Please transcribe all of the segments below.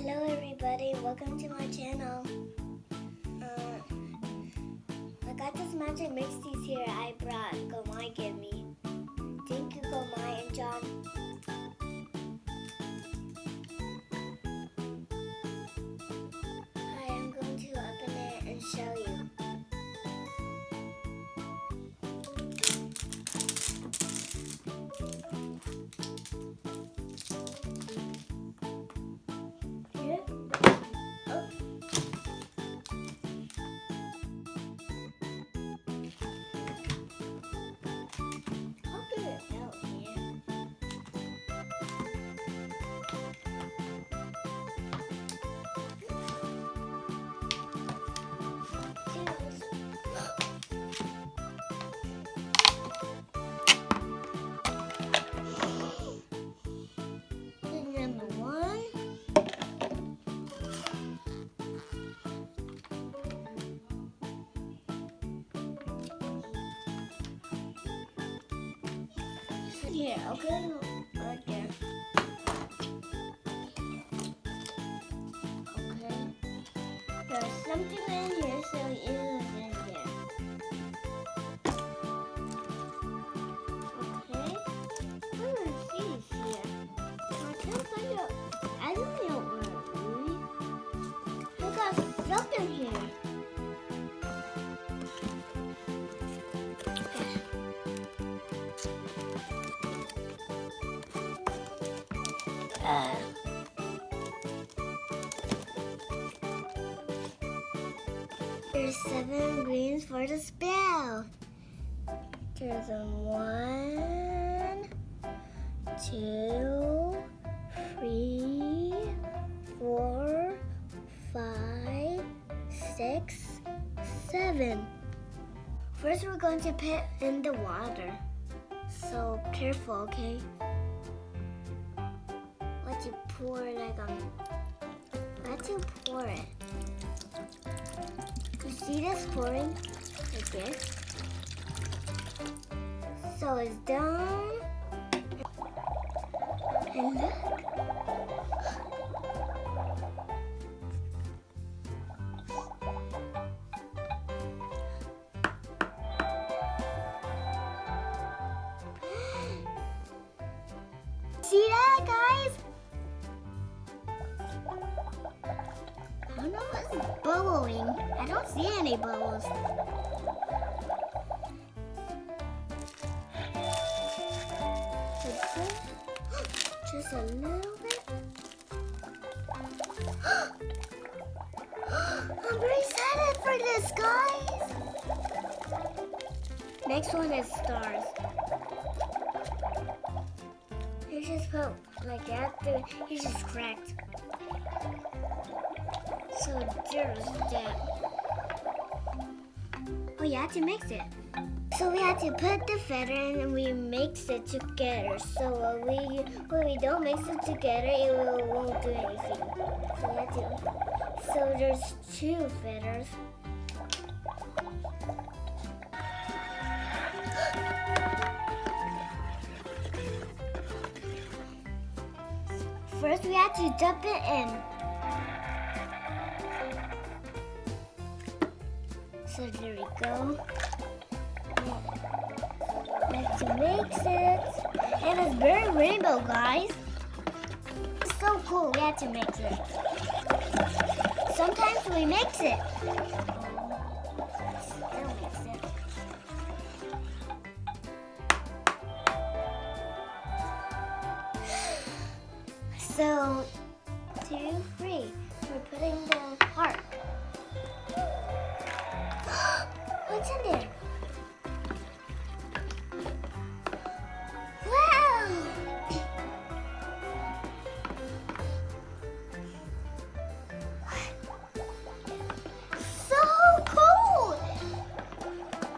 Hello everybody, welcome to my channel. I got this magic Mixies here I brought Go Mae gave me. Thank you Go Mae and John. Hi, I'm going to open it and show you. Here, okay, right there. Okay. There's something in here, so it is in there. Okay. Seeds here. I can't find out. I don't know where it is. I got something here. There's 7 greens for the spell. There's a 1, 2, 3, 4, 5, 6, 7. First, we're going to put in the water. So careful, okay? Let you pour it let you pour it. You see this pouring like this? So it's done. And look. See that, guys? I don't know what's bubbling. I don't see any bubbles. Just a little bit. I'm very excited for this, guys. Next one is stars. You just put like that. You just cracked. So there's that. Oh, you have to mix it. So we have to put the feather in and we mix it together. So when we don't mix it together, it won't do anything. So we have to. So there's 2 feathers. First, we have to dump it in. So there we go. Let's mix it. And it's very rainbow, guys. It's so cool. We have to mix it. Sometimes we mix it. Still mix it. So 2, 3. We're putting the heart. What's in there? Wow! So cool!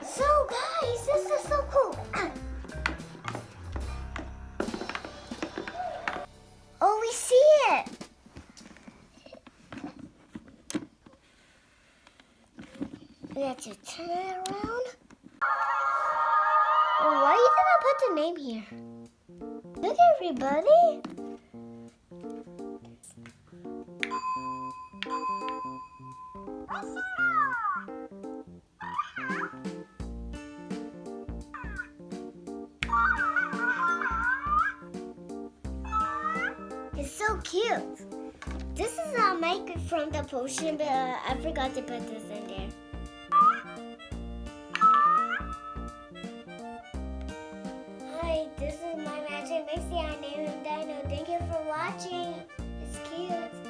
So guys, this is so cool. Oh, we see it! We have to turn it around. Why did I put the name here? Look, everybody. It's so cute. This is a mic from the potion, but I forgot to put this in there. Hi, this is my magic Mixie. I named him Dino. Thank you for watching. It's cute.